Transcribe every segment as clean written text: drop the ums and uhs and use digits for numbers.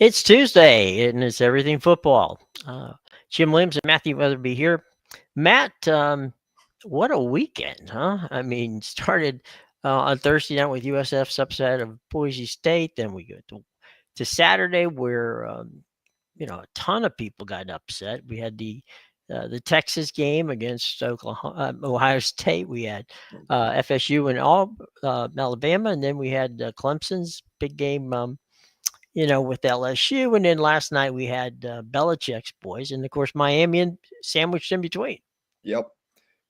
It's Tuesday, and it's everything football. Jim Williams and Matthew Weatherby here. Matt, what a weekend, huh? I mean, started on Thursday night with USF's upset of Boise State. Then we go to Saturday, where a ton of people got upset. We had the Texas game against Ohio State. We had FSU and Alabama, and then we had Clemson's big game. With LSU, and then last night we had Belichick's boys, and of course Miami and sandwiched in between. Yep,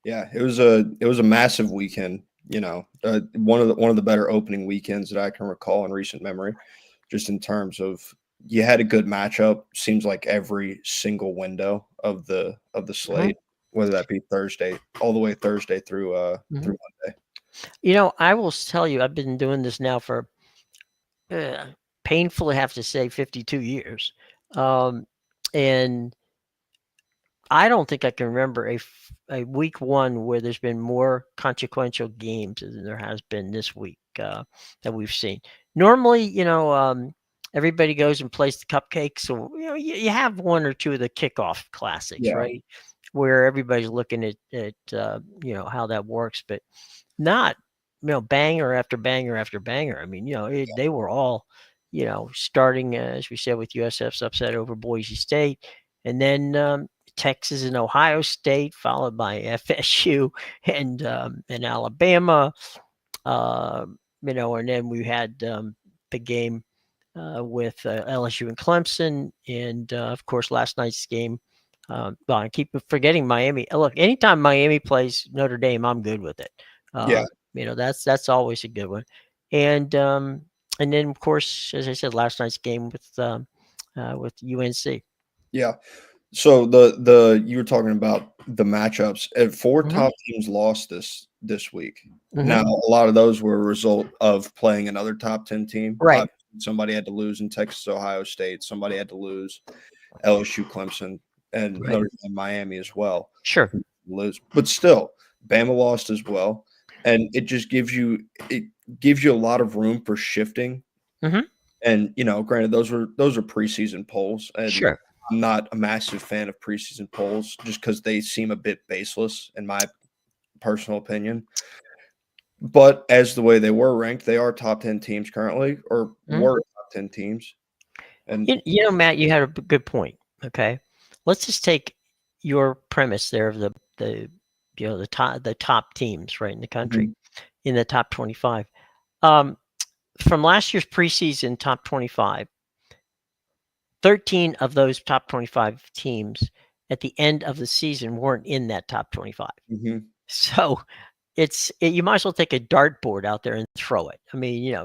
yeah, it was a massive weekend. One of the better opening weekends that I can recall in recent memory, just in terms of you had a good matchup. Seems like every single window of the slate, whether that be Thursday, all the way Thursday through Monday. I will tell you, I've been doing this now for painfully have to say 52 years. And I don't think I can remember a week one where there's been more consequential games than there has been this week that we've seen. Normally, everybody goes and plays the cupcakes. So, you have one or two of the kickoff classics, right? Where everybody's looking at how that works, but not, banger after banger after banger. I mean, they were all, starting, as we said, with USF's upset over Boise State, and then Texas and Ohio State, followed by FSU and Alabama, and then we had the game with LSU and Clemson, and of course last night's game. I keep forgetting Miami. Look, anytime Miami plays Notre Dame, I'm good with it. That's always a good one. And then of course, as I said, last night's game with UNC. Yeah. So the you were talking about the matchups, and 4 top teams lost this week. Now a lot of those were a result of playing another top 10 team. Right. Somebody had to lose in Texas, Ohio State. Somebody had to lose LSU, Clemson, and Notre Dame, Miami as well. Sure. Lose, but still, Bama lost as well, and it just gives you a lot of room for shifting. And granted, those are preseason polls, and sure. I'm not a massive fan of preseason polls just because they seem a bit baseless, in my personal opinion. But as the way they were ranked, they are top 10 teams currently, or were top 10 teams. And Matt, you had a good point. Okay, let's just take your premise there of the top teams right in the country, in the top 25. From last year's preseason top 25, 13 of those top 25 teams at the end of the season weren't in that top 25. So you might as well take a dartboard out there and throw it. I mean,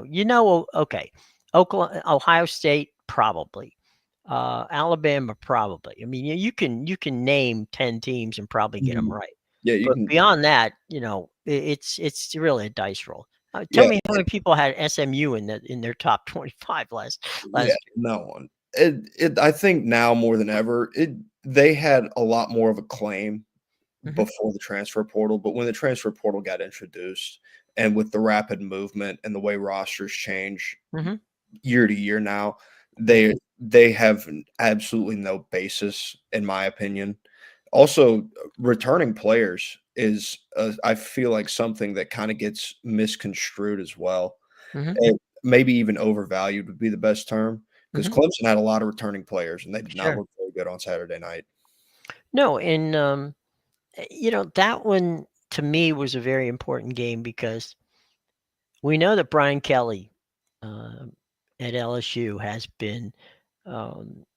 okay, Ohio State probably, Alabama probably. I mean, you can name 10 teams and probably get them right. Yeah, but beyond that, it's really a dice roll. Tell me how many people had SMU in their top 25 last year. No one. I think now more than ever, they had a lot more of a claim before the transfer portal, but when the transfer portal got introduced, and with the rapid movement and the way rosters change year to year now, they have absolutely no basis, in my opinion. Also, returning players is, I feel like, something that kind of gets misconstrued as well. And maybe even overvalued would be the best term, because Clemson had a lot of returning players, and they did not look very good on Saturday night. No, and that one to me was a very important game because we know that Brian Kelly at LSU has been.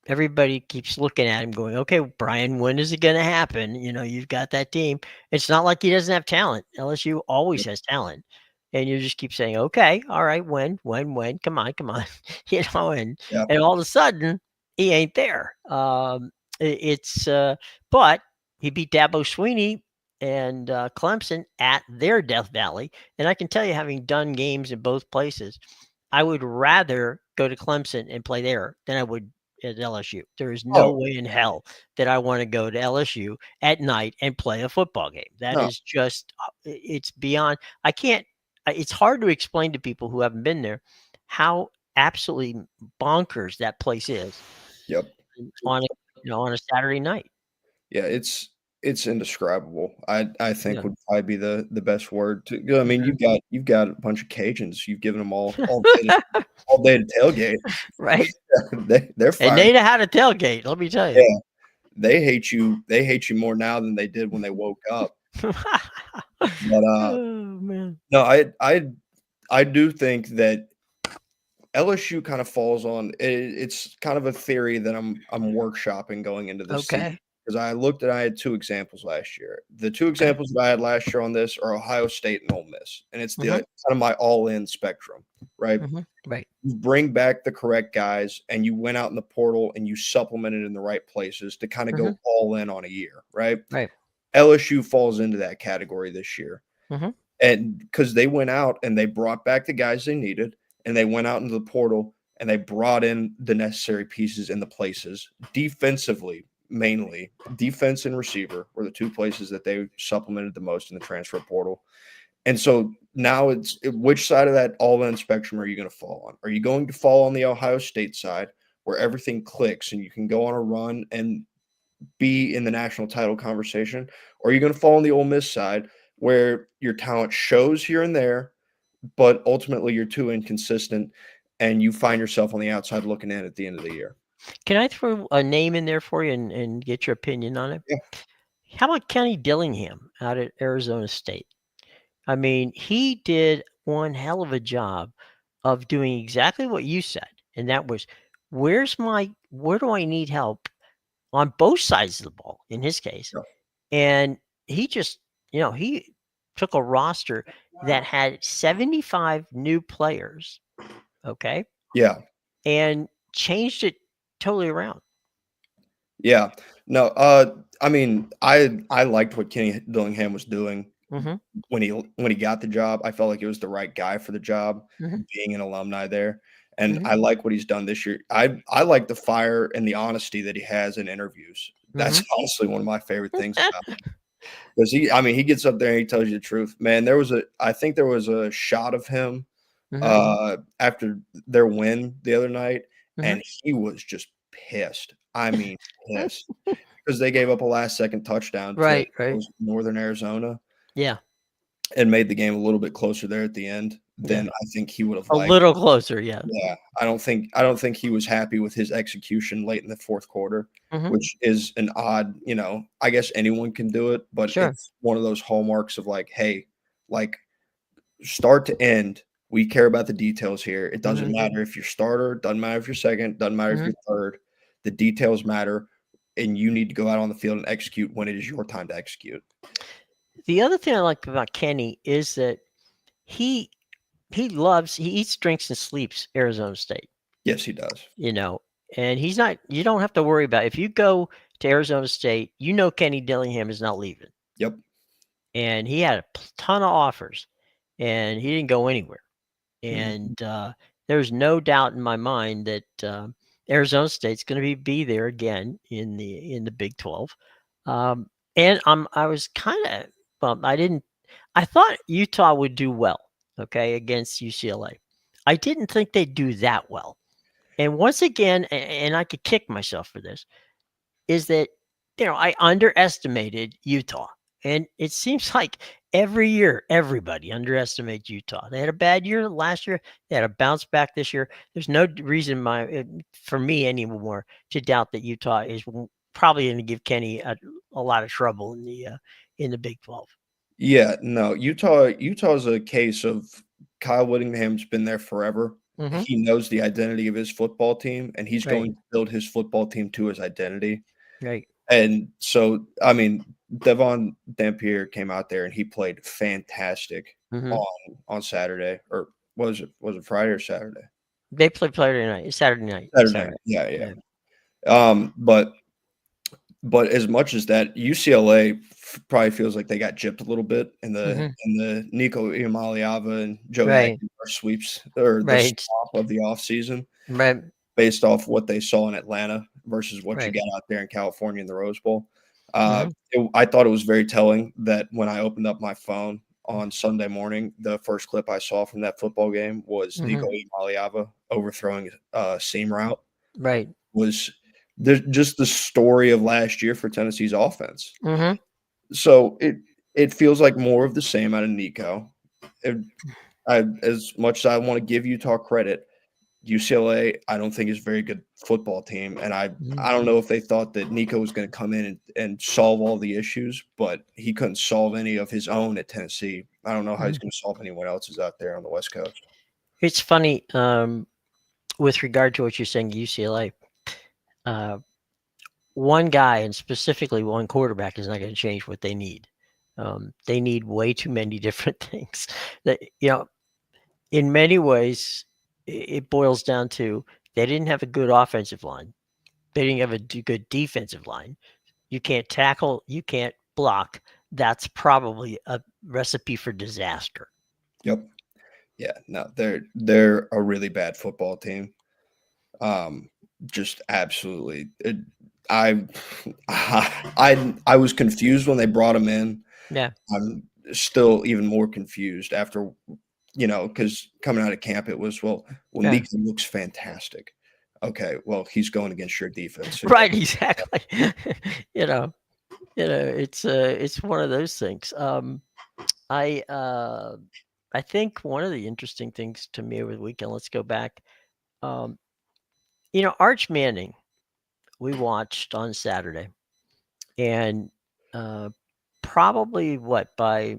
Everybody keeps looking at him going, okay, Brian, when is it going to happen? You've got that team. It's not like he doesn't have talent. LSU always has talent. And you just keep saying, okay, all right, when, come on. And all of a sudden he ain't there. But he beat Dabo Swinney and Clemson at their Death Valley. And I can tell you, having done games in both places, I would rather go to Clemson and play there than I would at LSU. There is no way in hell that I want to go to LSU at night and play a football game. That is just, it's beyond, I can't, it's hard to explain to people who haven't been there how absolutely bonkers that place is Yep. on a on a Saturday night. Yeah, it's indescribable. I think Yeah. would probably be the best word to I mean, Mhm. you've got a bunch of Cajuns. You've given them all day to tailgate. Right? They're And fired they up. know how to tailgate, let me tell you. Yeah, they hate you more now than they did when they woke up. But, Oh, man. no, I do think that LSU kind of falls on it's kind of a theory that I'm workshopping going into this season Okay, because I had 2 examples last year. The 2 okay. examples that I had last year on this are Ohio State and Ole Miss, and it's the Mhm, kind of my all-in spectrum, right? mhm. Right. You bring back the correct guys, and you went out in the portal and you supplemented in the right places to kinda Mhm. go all in on a year, right? Right. LSU falls into that category this year. Mhm. And because they went out and they brought back the guys they needed, and they went out into the portal and they brought in the necessary pieces in the places defensively, mainly defense and receiver were the 2 places that they supplemented the most in the transfer portal. And so now which side of that all-in spectrum are you going to fall on? Are you going to fall on the Ohio State side where everything clicks and you can go on a run and be in the national title conversation, or are you going to fall on the Ole Miss side where your talent shows here and there, but ultimately you're too inconsistent and you find yourself on the outside looking in at the end of the year? Can I throw a name in there for you and get your opinion on it? Yeah, How about Kenny Dillingham out at Arizona State? I mean, he did one hell of a job of doing exactly what you said, and that was, where do I need help on both sides of the ball, in his case? yeah, And he just, he took a roster that had 75 new players, okay, yeah, and changed it totally around. yeah. No, I mean, I liked what Kenny Dillingham was doing Mhm, when he got the job. I felt like it was the right guy for the job, mhm, being an alumni there, and mhm, I like what he's done this year. I like the fire and the honesty that he has in interviews. That's mhm. honestly one of my favorite things about him. 'Cause I mean, he gets up there and he tells you the truth. Man, I think there was a shot of him, Mhm, after their win the other night, mhm. and he was just pissed. I mean, pissed because they gave up a last second touchdown to Right, right. Northern Arizona Yeah, and made the game a little bit closer there at the end yeah. than I think he would have A liked. little closer, yeah. Yeah, I don't think he was happy with his execution late in the 4th quarter, Mhm. which is an odd, I guess anyone can do it, but Sure. it's one of those hallmarks of like, "Hey, like, start to end, we care about the details here. It doesn't Mhm, matter if you're starter, doesn't matter if you're second, doesn't matter if mhm. you're third. The details matter, and you need to go out on the field and execute when it is your time to execute." The other thing I like about Kenny is that he he eats, drinks, and sleeps Arizona State, Yes, he does. you know, and he's not you don't have to worry about if you go to Arizona State, Kenny Dillingham is not leaving, Yep. and he had a ton of offers, and he didn't go anywhere, Mhm. and, there's no doubt in my mind that, Arizona State's gonna be there again in the Big 12, and I was kinda bummed. I thought Utah would do well, okay, against UCLA. I didn't think they'd do that well. And once again, and I could kick myself for this, is that, I underestimated Utah. And it seems like every year, everybody underestimates Utah. They had a bad year last year. They had a bounce back this year. There's no reason for me anymore to doubt that Utah is probably going to give Kenny a lot of trouble in the Big 12. Yeah, no, Utah's a case of Kyle Whittingham's been there forever. Hmm. He knows the identity of his football team, and he's Right. going to build his football team to his identity. Right. And so, I mean, Devon Dampier came out there and he played fantastic Hmm. on Saturday, or was it Friday or Saturday? They play Saturday night. Saturday night. Saturday night. Saturday. Yeah, yeah. Yeah. But as much as that, UCLA probably feels like they got gypped a little bit Hmm. in the Nico Iamaleava and Joe Right. Aguilar sweeps or the Right. swap of the offseason Right. based off what they saw in Atlanta versus what you Right. got out there in California in the Rose Bowl. Hmm. I thought it was very telling that when I opened up my phone on Sunday morning, the first clip I saw from that football game was Nico Iamaleava overthrowing a seam route. Right. Was just the story of last year for Tennessee's offense. Mm-hmm. So it feels like more of the same out of Nico. As much as I want to give Utah credit, UCLA, I don't think is a very good football team. And I don't know if they thought that Nico was going to come in and solve all the issues, but he couldn't solve any of his own at Tennessee. I don't know how he's going to solve anyone else's out there on the West Coast. It's funny, with regard to what you're saying, UCLA. One guy, and specifically one quarterback, is not going to change what they need. They need way too many different things. That, in many ways, it boils down to they didn't have a good offensive line. They didn't have a good defensive line. You can't tackle. You can't block. That's probably a recipe for disaster. Yep. Yeah. No, they're a really bad football team. Just absolutely. I was confused when they brought him in. Yeah. I'm still even more confused after, because coming out of camp, it was, Nico looks fantastic. Okay, well, he's going against your defense. Right, exactly. It's one of those things. I think one of the interesting things to me over the weekend, let's go back. Arch Manning, we watched on Saturday, and probably by,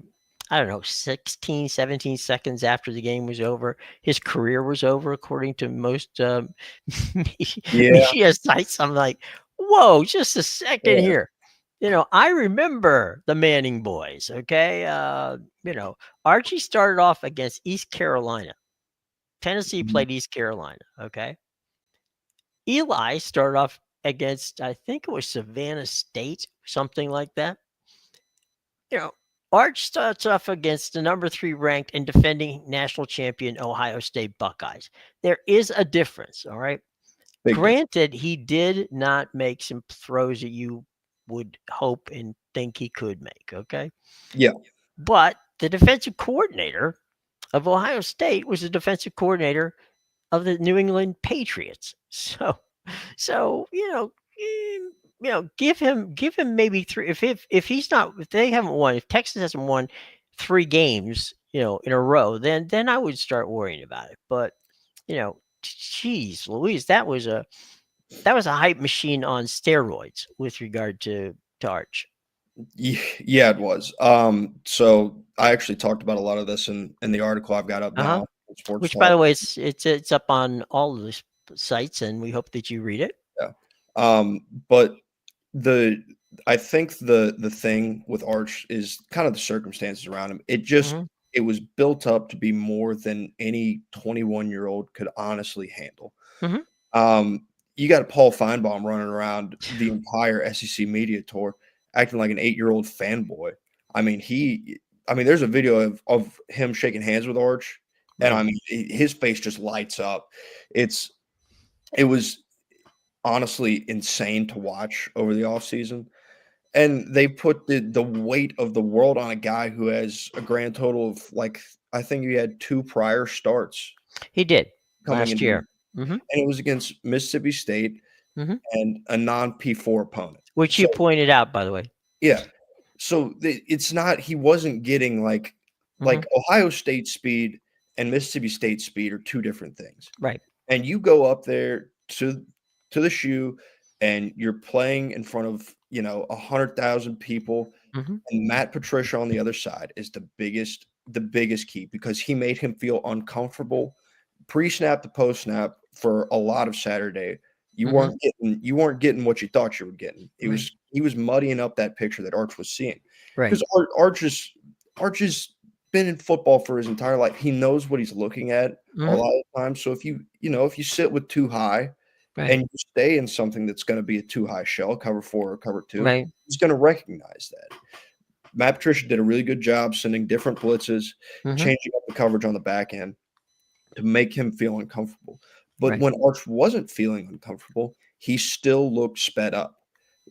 I don't know, 16, 17 seconds after the game was over, his career was over, according to most media sites. I'm like, whoa, just a second here. I remember the Manning boys, okay? Archie started off against East Carolina. Tennessee played East Carolina, okay? Eli started off against, I think it was Savannah State, something like that. Arch starts off against the number 3 ranked and defending national champion Ohio State Buckeyes. There is a difference, all right? Granted, he did not make some throws that you would hope and think he could make, okay? Yeah. But the defensive coordinator of Ohio State was the defensive coordinator of the New England Patriots. So give him maybe 3. If they haven't won, if Texas hasn't won 3 games, in a row, then I would start worrying about it. But geez, Louise, that was a hype machine on steroids with regard to Arch. Yeah, it was. So I actually talked about a lot of this in the article I've got up now. Which, by the way, it's up on all of the sites, and we hope that you read it. Yeah. But I think the thing with Arch is kind of the circumstances around him. It was built up to be more than any 21-year-old could honestly handle. You got Paul Feinbaum running around the entire SEC media tour acting like an 8-year-old fanboy. I mean, there's a video of him shaking hands with Arch, and I mean, his face just lights up. It was honestly insane to watch over the offseason. And they put the weight of the world on a guy who has a grand total of, I think he had 2 prior starts. He did last year. And it was against Mississippi State and a non-P4 opponent. Which you pointed out, by the way. Yeah. So it's not, he wasn't getting like Ohio State speed and Mississippi State speed are 2 different things. Right. And you go up there to the shoe and you're playing in front of, 100,000 people, and Matt Patricia on the other side is the biggest key, because he made him feel uncomfortable pre-snap to post-snap for a lot of Saturday. You weren't getting what you thought you were getting. He was muddying up that picture that Arch was seeing. Right. Because Arch has been in football for his entire life. He knows what he's looking at a lot of times. So if you sit with too high and you stay in something that's going to be a too high shell, cover 4 or cover 2, he's going to recognize that. Matt Patricia did a really good job sending different blitzes, changing up the coverage on the back end to make him feel uncomfortable. But when Arch wasn't feeling uncomfortable, he still looked sped up.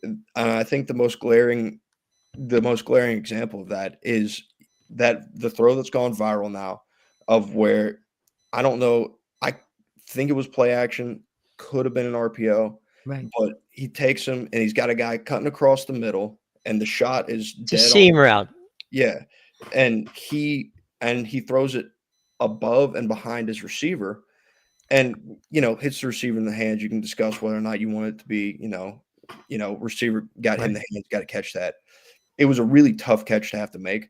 And I think the most glaring example of that is that the throw that's gone viral now of where I don't know, I think it was play action, could have been an RPO, Right. but he takes him and he's got a guy cutting across the middle, and the shot is It's a dead on. seam route. Yeah, and he throws it above and behind his receiver, and hits the receiver in the hands. You can discuss whether or not you want it to be, receiver got hit in Right. the hands, got to catch that. It was a really tough catch to have to make,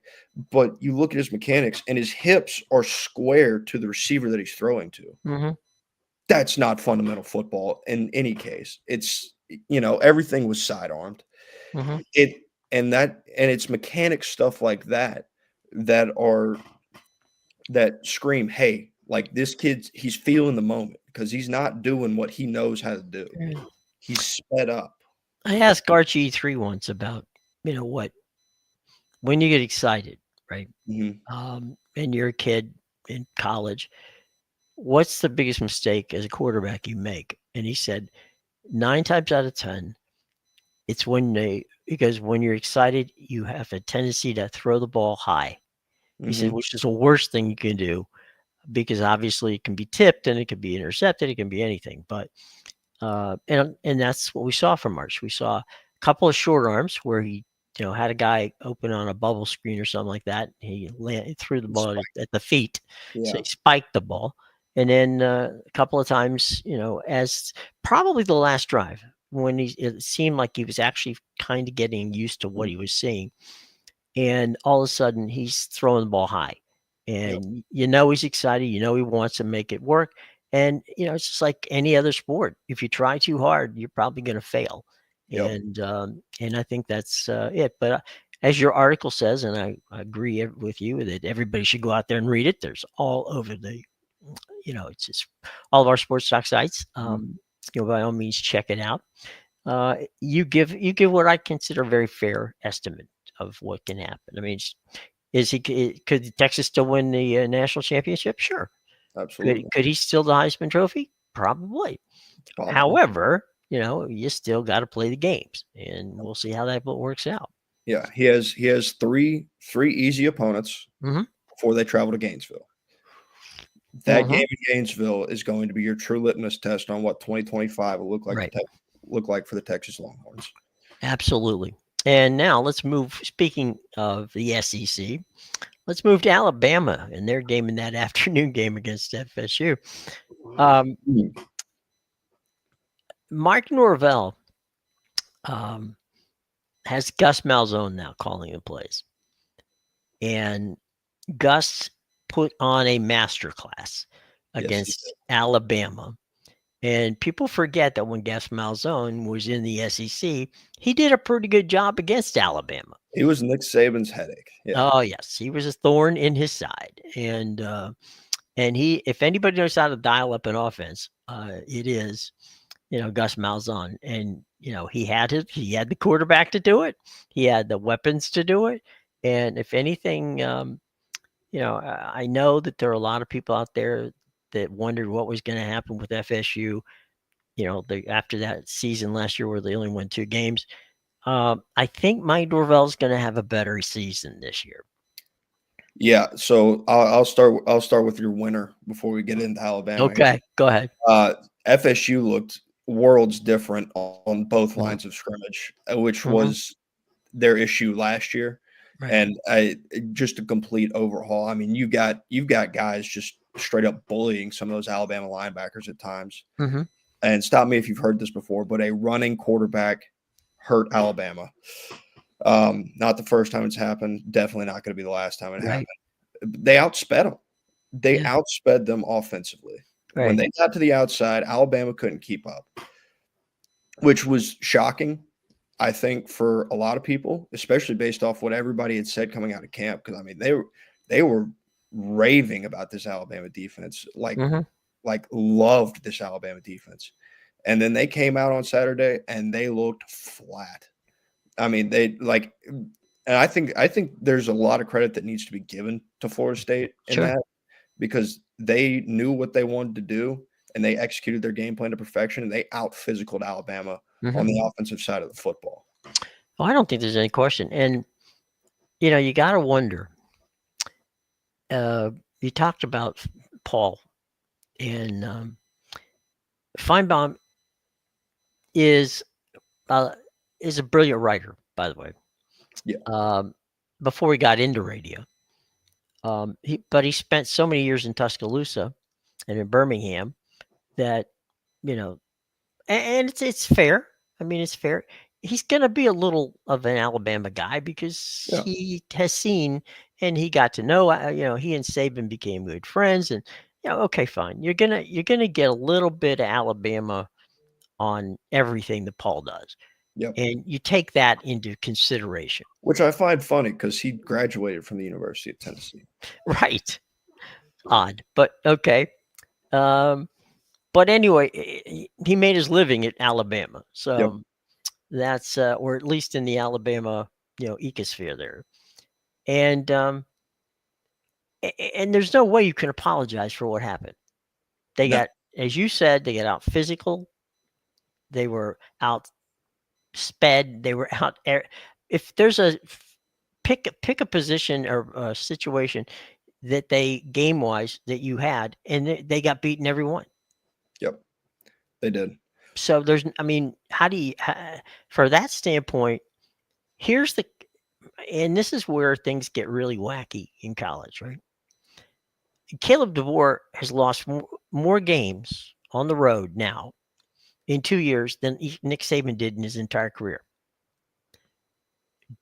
but you look at his mechanics, and his hips are square to the receiver that he's throwing to. Mm-hmm. That's not fundamental football in any case. It's everything was sidearmed. Mm-hmm. It and it's mechanic stuff like that that are that scream, hey, like this kid, he's feeling the moment because he's not doing what he knows how to do. He's sped up. I asked Archie 3 once about, what when you get excited, right? Mhm. And you're a kid in college, what's the biggest mistake as a quarterback you make? And he said 9 times out of 10, it's because when you're excited, you have a tendency to throw the ball high. He said, Mhm. which is the worst thing you can do because obviously it can be tipped and it can be intercepted. It can be anything. But and that's what we saw from March. We saw a couple of short arms where he, had a guy open on a bubble screen or something like that. He threw the ball at the feet, so Yeah. he spiked the ball. And then a couple of times, as probably the last drive when it seemed like he was actually kind of getting used to what Mhm. he was seeing, and all of a sudden he's throwing the ball high, Yep. and he's excited, he wants to make it work, and it's just like any other sport. If you try too hard, you're probably going to fail, Yep. and I think that's it. But as your article says, and I agree with you that everybody should go out there and read it. There's all over it's just all of our sports talk sites. Mhm. By all means, check it out. You give what I consider a very fair estimate of what can happen. I mean, could Texas still win the national championship? Sure. Could Absolutely. could he steal the Heisman Trophy? Probably. It's possible. However, you still got to play the games, and we'll see how that works out. Yeah. He has three easy opponents Hmm. before they travel to Gainesville. That Hmm. game in Gainesville is going to be your true litmus test on what 2025 will Right. look like for the Texas Longhorns. Absolutely. And now let's move. Speaking of the SEC, let's move to Alabama and their game in that afternoon game against FSU. Um, Mm. Mike Norvell um, has Gus Malzahn now calling the plays, and Gus put on a masterclass Yes, against Alabama. And people forget that when Gus Malzahn was in the SEC, he did a pretty good job against Alabama. he was Nick Saban's headache. Yeah. Oh yes, he was a thorn in his side, and he, if anybody knows how to dial up an offense, it is Gus Malzahn. And he had the quarterback to do it, he had the weapons to do it, and if anything, I know that there are a lot of people out there that wondered what was going to happen with FSU. After that season last year where they only won 2 games. I think Mike Norvell's going to have a better season this year. Yeah. So I'll start with your winner before we get into Alabama here. Okay, go ahead. FSU looked worlds different on both Mhm, lines of scrimmage, which mhm, was their issue last year, right. and just a complete overhaul. I mean, you've got guys just straight up bullying some of those Alabama linebackers at times. Mhm, And stop me if you've heard this before, but a running quarterback hurt Alabama. Not the first time it's happened. Definitely not going to be the last time it happened. right. They outsped them. They Yeah, outsped them offensively. When right. they got to the outside, Alabama couldn't keep up, which was shocking, I think, for a lot of people, especially based off what everybody had said coming out of camp. Because I mean, they were raving about this Alabama defense, Mhm, like loved this Alabama defense, and then they came out on Saturday and they looked flat. I mean, and I think there's a lot of credit that needs to be given to Florida State in sure. that because they knew what they wanted to do and they executed their game plan to perfection and they out physicaled Alabama on Mhm. the offensive side of the football. Well, I don't think there's any question, and you got to wonder. you talked about Paul, and Feinbaum is uh, is a brilliant writer, by the way. Yeah. Um, before he got into radio, but he spent so many years in Tuscaloosa and in Birmingham that you know, and it's fair. I mean, it's fair. He's going to be a little of an Alabama guy because Yeah. he has seen and he got to know. He and Saban became good friends, and okay, fine. You're gonna get a little bit of Alabama on everything that Paul does, Yep. and you take that into consideration, Which I find funny because he graduated from the University of Tennessee. right? Odd, but okay. Um, but anyway, he made his living at Alabama, Yep. so that's or at least in the Alabama, ecosphere there. And and there's no way you can apologize for what happened. They No. got, as you said, they got out physical. They were out sped. They were out air. If there's a pick a position or a situation that they game wise that you had, and they got beaten every one. Yep. They did. So I mean, how do you, for that standpoint? Here's the, and this is where things get really wacky in college, right? Caleb DeVore has lost more games on the road now in 2 years than Nick Saban did in his entire career.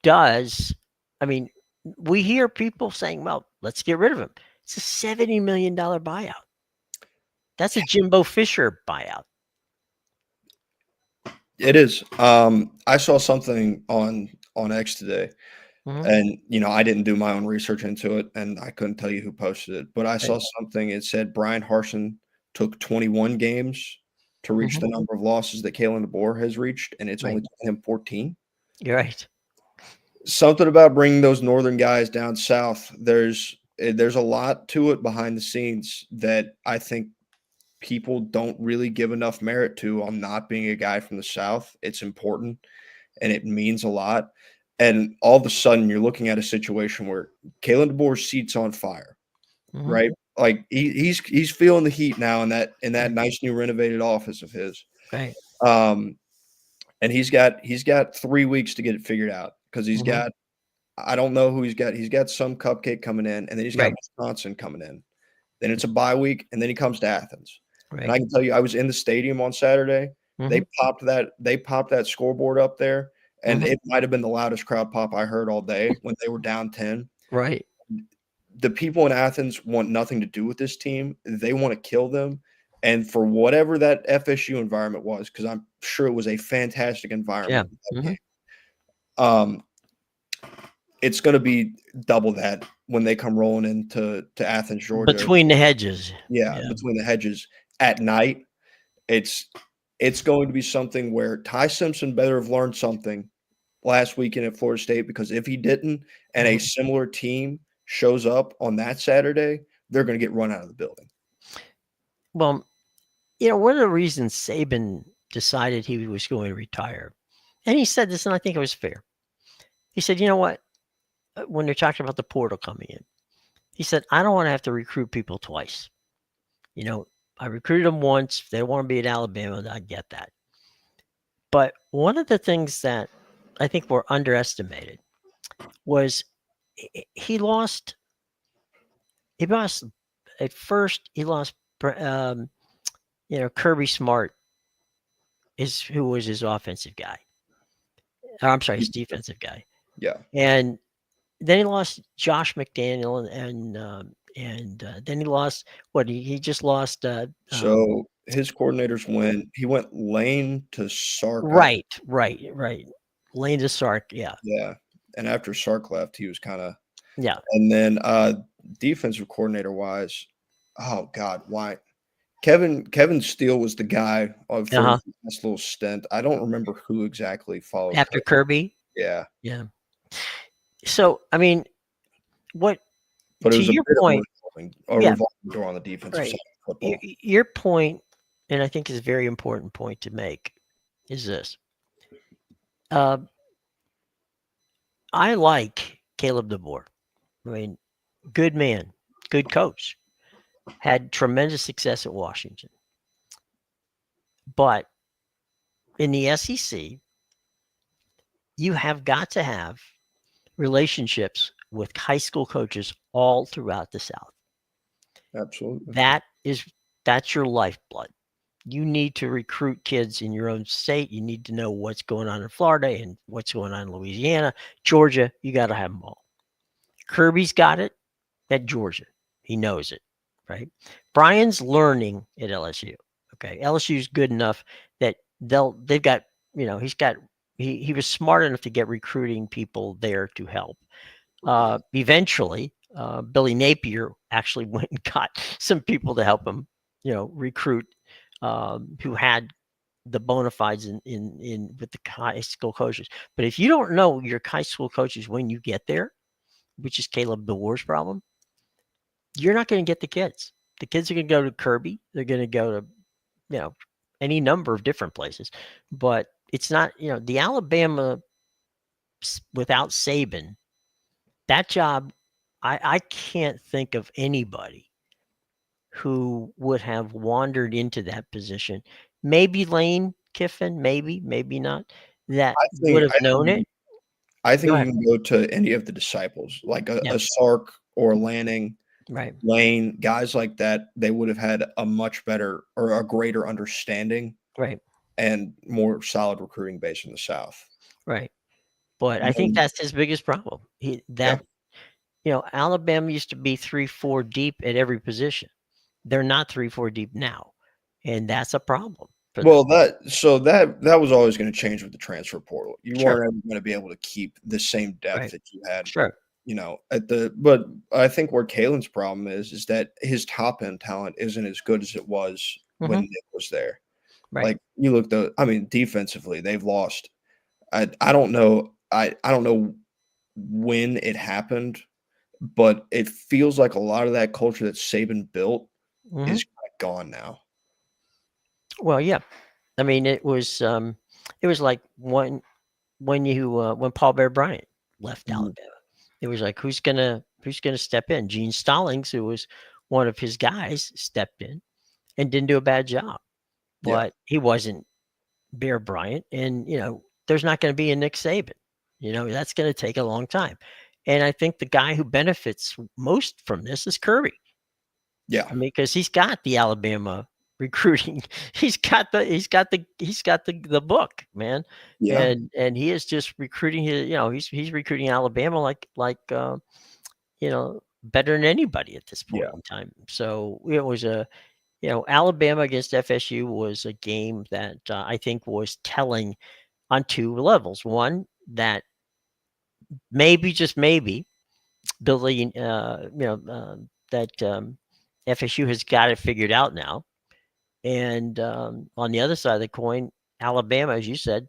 I mean, we hear people saying, well, let's get rid of him. It's a $70 million buyout. That's a Jimbo Fisher buyout. It is. I saw something on X today, Mm-hmm. and I didn't do my own research into it, and I couldn't tell you who posted it, but I Right. saw something. It said Brian Harsin took 21 games to reach Mm-hmm. the number of losses that Kalen DeBoer has reached, and it's Right. only taken him 14. You're right. Something about bringing those northern guys down south. There's a lot to it behind the scenes that I think people don't really give enough merit to on not being a guy from the South. It's important and it means a lot. And all of a sudden, you're looking at a situation where Kalen DeBoer's seat's on fire, Mm-hmm. right? Like he's feeling the heat now in that Right. nice new renovated office of his. Right. Um, and he's got 3 weeks to get it figured out because he's Mm-hmm. got, I don't know who he's got. He's got some cupcake coming in, and then he's got Right. Wisconsin coming in. Then it's a bye week, and then he comes to Athens. And Right. I can tell you, I was in the stadium on Saturday. Mm-hmm. They popped that scoreboard up there, and Mm-hmm. it might have been the loudest crowd pop I heard all day when they were down 10. Right. The people in Athens want nothing to do with this team. They want to kill them. And for whatever that FSU environment was, because I'm sure it was a fantastic Yeah. environment. Mm-hmm. Um, it's going to be double that when they come rolling into Athens, Georgia. Between the hedges. Yeah, Yeah. between the hedges at night. It's going to be something where Ty Simpson better have learned something last weekend at Florida State, because if he didn't and a Mhm. similar team shows up on that Saturday, they're going to get run out of the building. Well, one of the reasons Saban decided he was going to retire, and he said this, and I think it was fair. He said, you know what? When they're talking about the portal coming in, he said, I don't want to have to recruit people twice. I recruited them once. If they want to be at Alabama, I get that. But one of the things that I think were underestimated was he lost. He lost at first. He lost. Kirby Smart is who was his offensive guy. Or, I'm sorry, his defensive guy. Yeah. And then he lost Josh McDaniel, and then he lost what he just lost. So his coordinators went Lane to Sark. Right. Lane to Sark, yeah. Yeah. And after Sark left, he was kind of, Yeah. and then defensive coordinator wise, oh God, why? Kevin Steele was the guy for this little stint. I don't remember who exactly followed After Kirby. Yeah. Yeah. So, I mean, what But it to was a your bit point, of a yeah, revolving door on the defensive side right. of football. Your point, and I think is a very important point to make, is this. I like Caleb DeBoer. I mean, good man. good coach, had tremendous success at Washington. But in the SEC, you have got to have relationships with high school coaches all throughout the South. Absolutely. That's your lifeblood. You need to recruit kids in your own state. You need to know what's going on in Florida and what's going on in Louisiana, Georgia. You got to have them all. Kirby's got it at Georgia. He knows it, right? Brian's learning at LSU. Okay, LSU's good enough that they've got, he was smart enough to get recruiting people there to help. Eventually, Billy Napier actually went and got some people to help him, recruit, who had the bona fides in with the high school coaches. But if you don't know your high school coaches when you get there, which is Caleb DeWar's problem, you're not going to get the kids. The kids are going to go to Kirby. They're going to go to, any number of different places. But it's not, the Alabama without Saban, that job, I can't think of anybody who would have wandered into that position. Maybe Lane Kiffin, maybe not, that I would think have known it. I Go think you ahead. can go to any of the disciples, like Yeah, a Sark or Lanning, right, Lane, guys like that. They would have had a much better or a greater understanding right, and more solid recruiting base in the South. right. But I think Lane, that's his biggest problem. yeah. Alabama used to be 3-4 deep at every position. They're not 3-4 deep now, and that's a problem for them. Well, that was always going to change with the transfer portal. You Sure, weren't ever going to be able to keep the same depth right, that you had, sure. but I think where Kalen's problem is that his top end talent isn't as good as it was when Hmm. Nick was there. Right. Like you look defensively, they've lost. I don't know. I don't know when it happened, but it feels like a lot of that culture that Saban built Hmm. is kinda gone now. Well, yeah. I mean, it was like when Paul Bear Bryant left Mhm. Alabama. It was like who's gonna step in? Gene Stallings, who was one of his guys, stepped in and didn't do a bad job, Yeah. but he wasn't Bear Bryant, and there's not going to be a Nick Saban. That's going to take a long time, and I think the guy who benefits most from this is Kirby. Yeah. I mean, because he's got the Alabama recruiting, he's got the book, man, Yeah. and he is just recruiting he's recruiting Alabama better than anybody at this Yeah. point in time. So it was Alabama against FSU was a game that I think was telling on two levels. One, that maybe, just maybe, Billy, that FSU has got it figured out now. And on the other side of the coin, Alabama, as you said,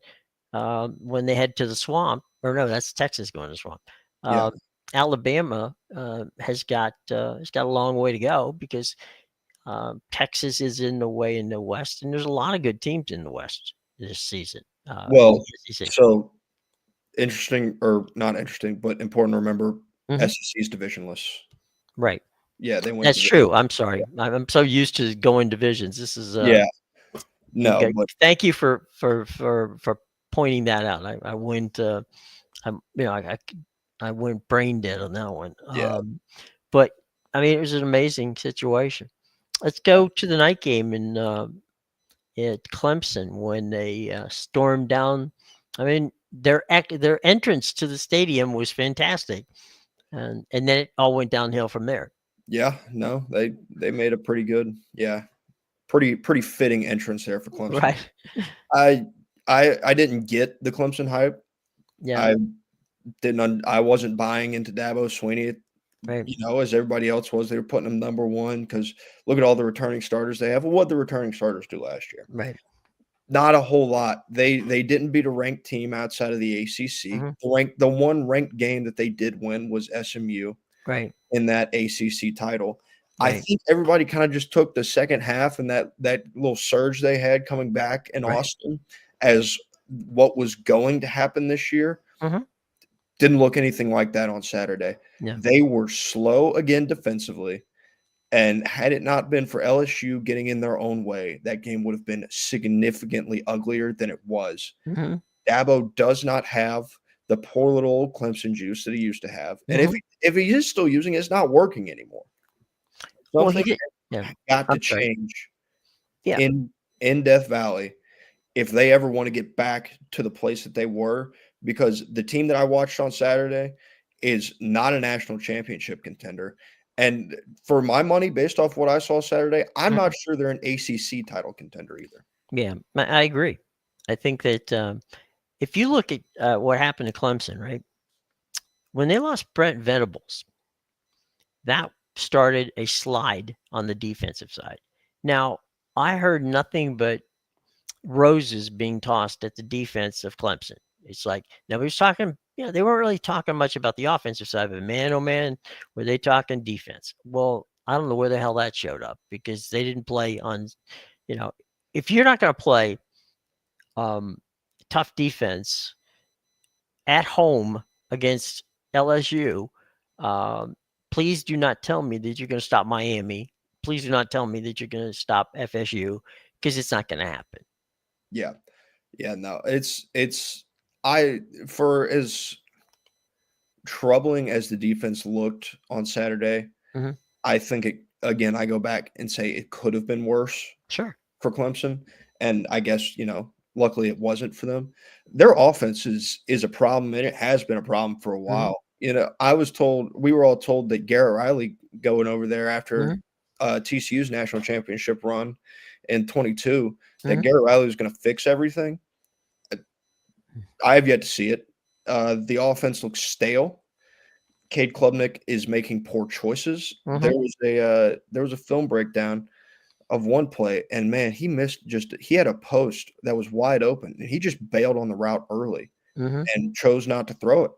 when they head to the swamp, or no, that's Texas going to the swamp. Yeah. Alabama has got a long way to go because Texas is in the way in the West, and there's a lot of good teams in the West this season. In Well, the SEC. so interesting or not interesting, but important to remember, Mhm. SEC is divisionless. Right. Yeah, they went That's divi true. I'm sorry. I'm so used to going divisions. This is Yeah. No, okay. but Thank you for pointing that out. I went I'm I went brain dead on that one. yeah. But I mean, it was an amazing situation. Let's go to the night game at Clemson when they stormed down. I mean, their entrance to the stadium was fantastic, and then it all went downhill from there. Yeah, no, they made a pretty fitting entrance there for Clemson. Right. I I didn't get the Clemson hype. Yeah. I I wasn't buying into Dabo Swinney, Right. as everybody else was. They were putting him number 1 because look at all the returning starters they have. Well, what the returning starters do last year? Right. Not a whole lot. They didn't beat a ranked team outside of the ACC. Hmm. The one ranked game that they did win was SMU Right. in that ACC title. I Right. think everybody kind of just took the second half and that little surge they had coming back in Right. Austin as what was going to happen this year. Hmm. Didn't look anything like that on Saturday. Yeah. They were slow again defensively. And had it not been for LSU getting in their own way, that game would have been significantly uglier than it was. Mhm. Dabo does not have the poor little old Clemson juice that he used to have. And Mhm. if he is still using it, it's not working anymore. Well, he Something did. Yeah. got to I'm sorry. change Yeah. in Death Valley if they ever want to get back to the place that they were, because the team that I watched on Saturday is not a national championship contender. And for my money, based off what I saw Saturday, I'm Mhm. not sure they're an ACC title contender either. Yeah. I agree. I think that if you look at what happened to Clemson, right? When they lost Brent Venables, that started a slide on the defensive side. Now, I heard nothing but roses being tossed at the defense of Clemson. It's like nobody was talking, they weren't really talking much about the offensive side, but man, oh man, were they talking defense? Well, I don't know where the hell that showed up because they didn't play on, you know, if you're not going to play um, tough defense at home against LSU, um, please do not tell me that you're going to stop Miami. Please do not tell me that you're going to stop FSU because it's not going to happen. Yeah. Yeah, no. I for as troubling as the defense looked on Saturday, Mhm. I think it again, I go back and say it could have been worse Sure. for Clemson. And I guess, luckily it wasn't for them. Their offense is a problem, and it has been a problem for a Mhm. while. We were all told that Garrett Riley going over there after Mhm. TCU's national championship run in 22, that Mhm. Garrett Riley was going to fix everything. I have yet to see it. The offense looks stale. Cade Klubnik is making poor choices. Mhm. There was a film breakdown of one play, and man, he had a post that was wide open, and he just bailed on the route early Mhm. and chose not to throw it.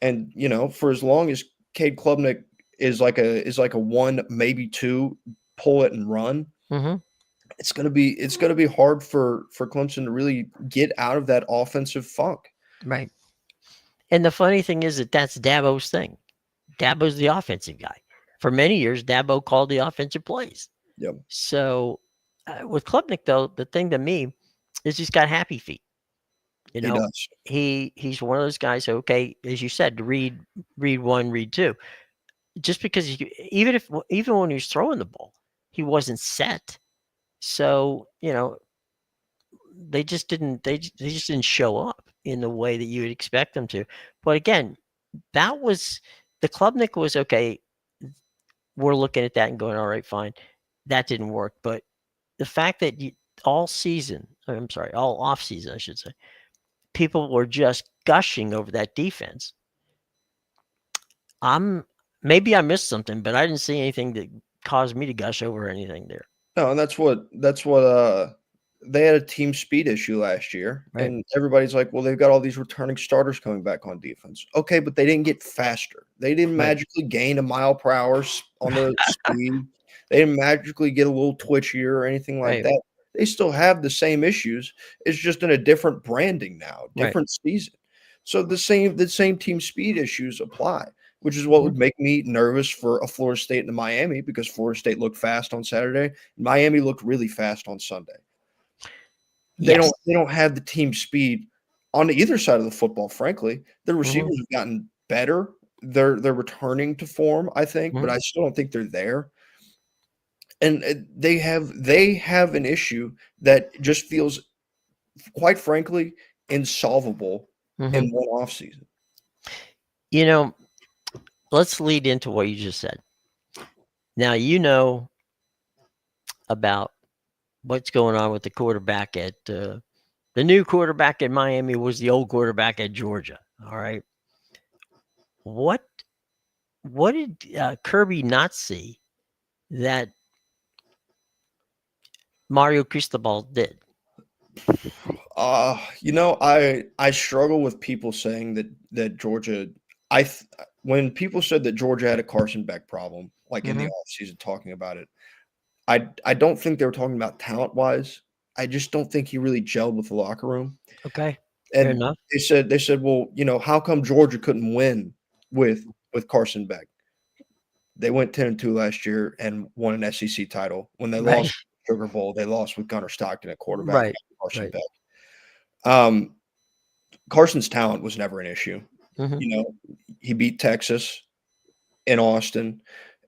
And for as long as Cade Klubnik is like a one, maybe two, pull it and run, Mhm. it's gonna be hard for Clemson to really get out of that offensive funk. Right. And the funny thing is that that's Dabo's thing. Dabo's the offensive guy. For many years, Dabo called the offensive plays. Yep, So with Klubnik, though, the thing to me is he's got happy feet. You he know, does. he's one of those guys. Okay, as you said, read one, read two. Just because even when he was throwing the ball, he wasn't set. So they just didn't show up in the way that you would expect them to. But again, that was the Klubnik was okay. We're looking at that and going, all right, fine. That didn't work. But the fact that all season, I'm sorry, all off season, I should say, people were just gushing over that defense. I'm maybe I missed something, but I didn't see anything that caused me to gush over anything there. No, and that's what they had a team speed issue last year, Right. and everybody's like, "Well, they've got all these returning starters coming back on defense." Okay, but they didn't get faster. They didn't Right. magically gain a mile per hour on the speed. They didn't magically get a little twitchier or anything like Right. that. They still have the same issues. It's just in a different branding now, Right. different season. So the same team speed issues apply, which is what Mhm. would make me nervous for a Florida State and a Miami, because Florida State looked fast on Saturday. Miami looked really fast on Sunday. They Yes. don't they don't have the team speed on either side of the football, frankly. The Mhm. receivers have gotten better. They're returning to form, I think, but Mhm. I still don't think they're there. And they have an issue that just feels, quite frankly, insolvable Mhm. in one offseason. You know, let's lead into what you just said. Now you know about what's going on with the quarterback at the new quarterback at Miami was the old quarterback at Georgia. All right. What what did Kirby not see that Mario Cristobal did? I struggle with people saying that Georgia. When people said that Georgia had a Carson Beck problem, like in the Mhm. offseason, talking about it, I don't think they were talking about talent wise. I just don't think he really gelled with the locker room. Okay. Fair And enough. they said, well, how come Georgia couldn't win with Carson Beck? They went 10-2 last year and won an SEC title. When they Right. lost Sugar Bowl, they lost with Gunnar Stockton at quarterback Right. and Carson Right. Beck. Carson's talent was never an issue. Mhm. You know, he beat Texas in Austin.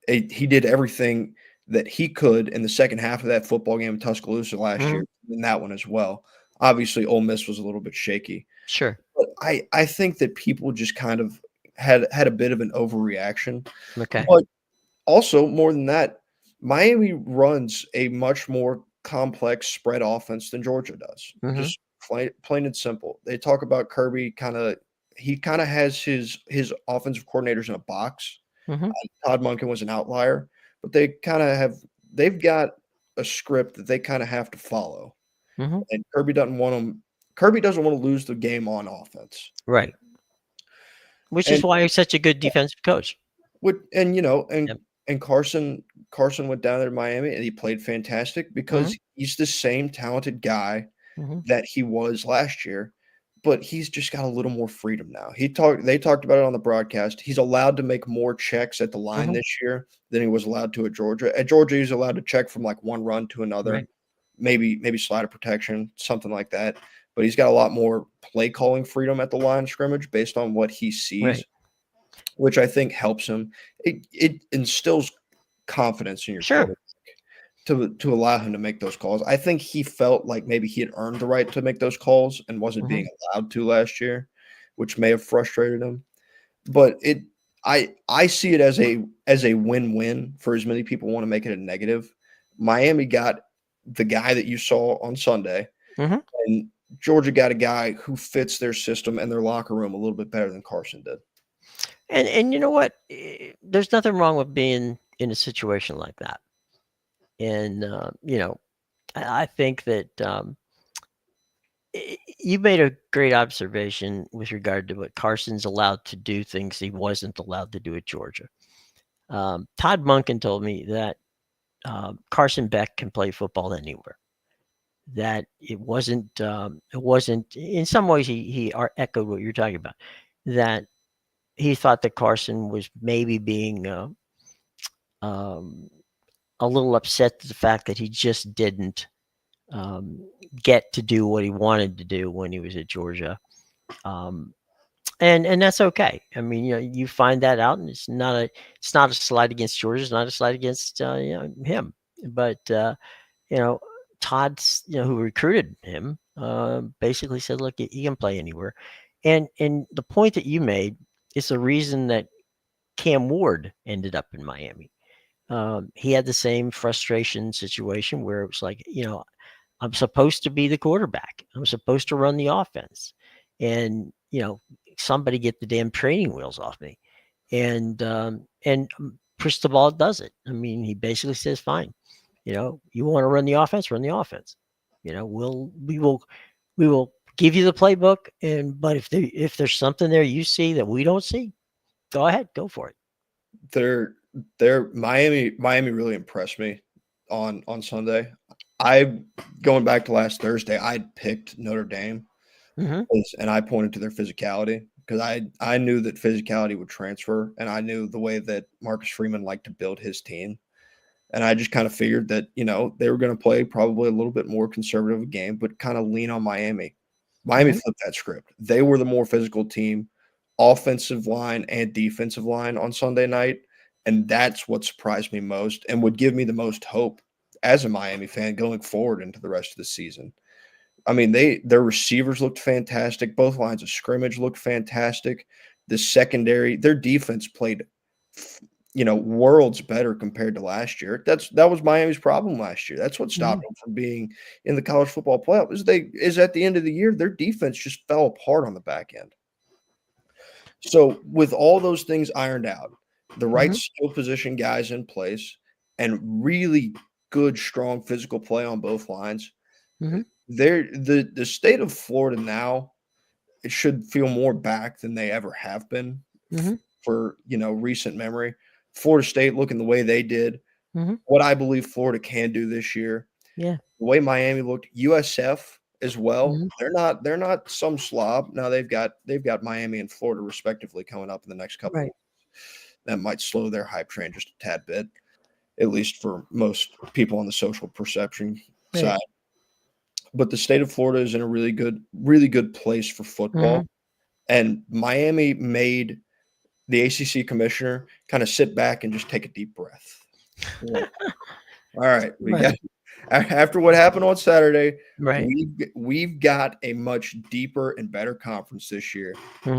He did everything that he could in the second half of that football game in Tuscaloosa last year, Mhm. in that one as well. Obviously, Ole Miss was a little bit shaky, Sure. but I think that people just kind of had a bit of an overreaction. Okay. But also, more than that, Miami runs a much more complex spread offense than Georgia does. Mhm. Just plain and simple. They talk about Kirby he kind of has his offensive coordinators in a box. Mhm. Todd Monken was an outlier, but they've got a script that they kind of have to follow. Mhm. And Kirby doesn't want to lose the game on offense. Right. Which And is why he's such a good defensive coach. and you know, Yep. and Carson went down there to Miami and he played fantastic Mhm. because he's the same talented guy Mhm. that he was last year, but he's just got a little more freedom now. They talked about it on the broadcast. He's allowed to make more checks at the line Mhm. this year than he was allowed to at Georgia. At Georgia, he's allowed to check from like one run to another, Right. maybe slider protection, something like that. But he's got a lot more play calling freedom at the line of scrimmage based on what he sees, Right. which I think helps him. It instills confidence in your Sure. quarterback to allow him to make those calls. I think he felt like maybe he had earned the right to make those calls and wasn't being Mhm. allowed to last year, which may have frustrated him. But I see it as a win-win for as many people want to make it a negative. Miami got the guy that you saw on Sunday, Mhm. and Georgia got a guy who fits their system and their locker room a little bit better than Carson did. And you know what? There's nothing wrong with being in a situation like that. And I think that you made a great observation with regard to what Carson's allowed to do things he wasn't allowed to do at Georgia. Todd Monken told me that Carson Beck can play football anywhere. That it wasn't. In some ways, he echoed what you're talking about. That he thought that Carson was maybe being um, a little upset at the fact that he just didn't um, get to do what he wanted to do when he was at Georgia. Um, and that's okay. I mean, you find that out, and it's not a slight against Georgia. It's not a slight against him. But you know, Todd's who recruited him basically said, look, he can play anywhere. And the point that you made is the reason that Cam Ward ended up in Miami. He had the same frustration situation where it was like, I'm supposed to be the quarterback. I'm supposed to run the offense. And, somebody get the damn training wheels off me. And Cristobal does it. I mean, he basically says, fine, you want to run the offense. We will give you the playbook. But if there's something there you see that we don't see, go ahead, go for it. They're Miami really impressed me on Sunday. I Going back to last Thursday, I picked Notre Dame Hmm. and I pointed to their physicality because I knew that physicality would transfer and I knew the way that Marcus Freeman liked to build his team. And I just kind of figured that, they were going to play probably a little bit more conservative game, but kind of lean on Miami. Miami Hmm. flipped that script. They were the more physical team, offensive line and defensive line on Sunday night. And that's what surprised me most and would give me the most hope as a Miami fan going forward into the rest of the season. I mean, their receivers looked fantastic. Both lines of scrimmage looked fantastic. The secondary, their defense played, worlds better compared to last year. That was Miami's problem last year. That's what Hmm. stopped them from being in the college football playoff. Is at the end of the year, their defense just fell apart on the back end. So with all those things ironed out, the right Hmm. skill position guys in place, and really good, strong physical play on both lines, Hmm. the state of Florida now, it should feel more back than they ever have been Hmm. for recent memory. Florida State looking the way they did, Hmm. what I believe Florida can do this year, Yeah. the way Miami looked, USF as well. Hmm. They're not some slob. Now they've got Miami and Florida respectively coming up in the next couple of Right. weeks. that might slow their hype train just a tad bit, at least for most people on the social perception Right. side. But the state of Florida is in a really good place for football. And Miami made the ACC commissioner kind of sit back and just take a deep breath. Like, all right, we got after what happened on Saturday, Right. we've got a much deeper and better conference this year. There's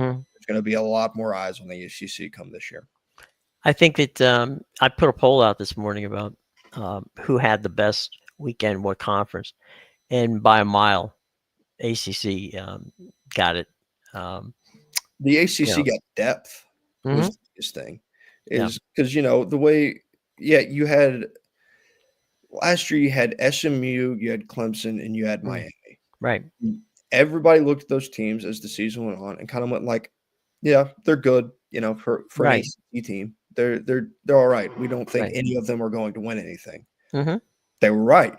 going to be a lot more eyes on the ACC come this year. I think that I put a poll out this morning about who had the best weekend, what conference, and by a mile, ACC got it. The ACC Yeah. got depth was the biggest thing, Yeah. is because the way you had last year you had SMU, you had Clemson, and you had Miami. Right. Everybody looked at those teams as the season went on and kind of went like, yeah, they're good, for an ACC team. They're all right. We don't think any of them are going to win anything. They were right.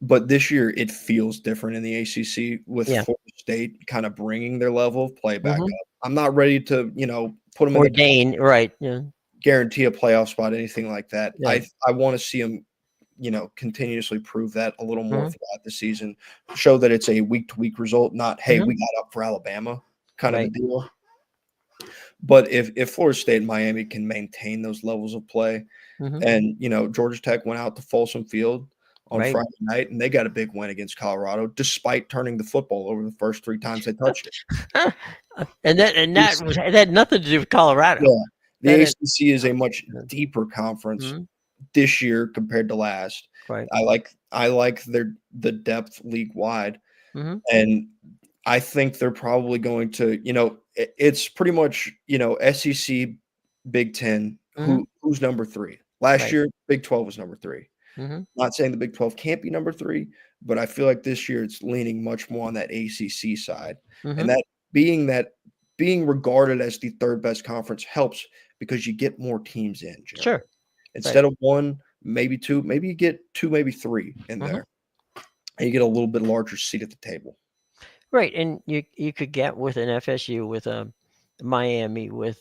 But this year it feels different in the ACC with Florida State kind of bringing their level of play back up. I'm not ready to, put them ordain, right? Yeah. Guarantee a playoff spot, anything like that. Yeah. I want to see them, continuously prove that a little more throughout the season. Show that it's a week-to-week result, not, hey, we got up for Alabama kind of a deal. But if Florida State and Miami can maintain those levels of play, and, Georgia Tech went out to Folsom Field on Friday night, and they got a big win against Colorado, despite turning the football over the first 3 times they touched it. and that had nothing to do with Colorado. Yeah. The ACC is a much deeper conference this year compared to last. Right. I like the depth league wide, and I think they're probably going to. It's pretty much SEC, Big Ten. Who's number 3? Last year, Big 12 was number 3. Not saying the Big 12 can't be number 3, but I feel like this year it's leaning much more on that ACC side, and that being regarded as the 3rd best conference helps because you get more teams in. Generally. Sure. Instead of 1, maybe 2, maybe you get 2, maybe 3 in there, and you get a little bit larger seat at the table. Right, and you could get with an FSU, with Miami, with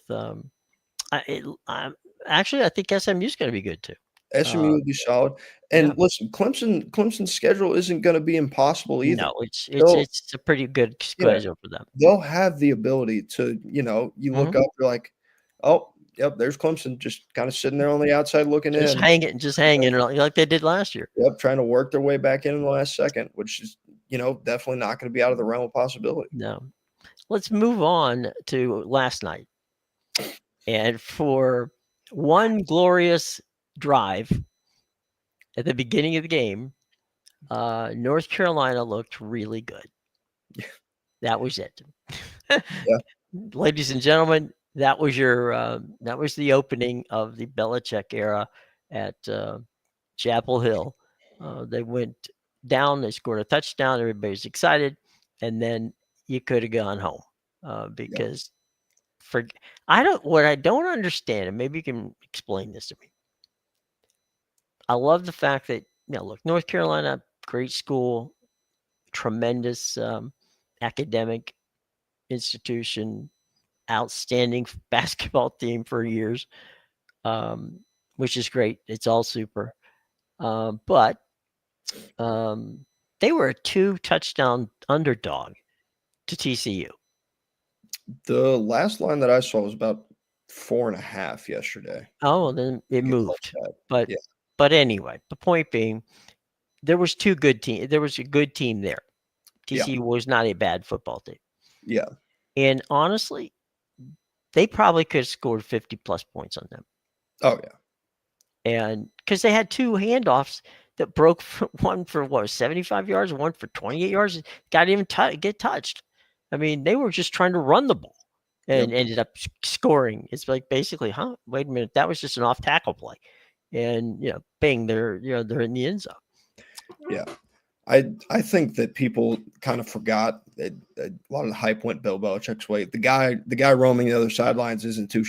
actually I think SMU is going to be good too. SMU will be solid, and listen, Clemson's schedule isn't going to be impossible either. No, it's a pretty good schedule for them. They'll have the ability to, you look up, you're like, oh, yep, there's Clemson just kind of sitting there on the outside looking in. Just hanging like they did last year. Yep, trying to work their way back in the last second, which is, definitely not going to be out of the realm of possibility. No. Let's move on to last night. And for one glorious drive at the beginning of the game, North Carolina looked really good. That was it. Ladies and gentlemen, that was the opening of the Belichick era at Chapel Hill. They went down, they scored a touchdown, everybody's excited, and then you could have gone home because what I don't understand, and maybe you can explain this to me. I love the fact that, look, North Carolina, great school, tremendous academic institution, outstanding basketball team for years, which is great. It's all super. But they were a 2-touchdown underdog to TCU. The last line that I saw was about 4.5 yesterday. Oh, well, then it moved. But anyway, the point being, there was 2 good teams. There was a good team there. TCU was not a bad football team. Yeah. And honestly, they probably could have scored 50-plus points on them. Oh, yeah. And because they had 2 handoffs that broke, one for 75 yards, one for 28 yards. Got even get touched. I mean, they were just trying to run the ball and ended up scoring. It's like basically, wait a minute, that was just an off tackle play, and bang, they're in the end zone. Yeah, I think that people kind of forgot that a lot of the hype went Bill Belichick's way. The guy roaming the other sidelines isn't too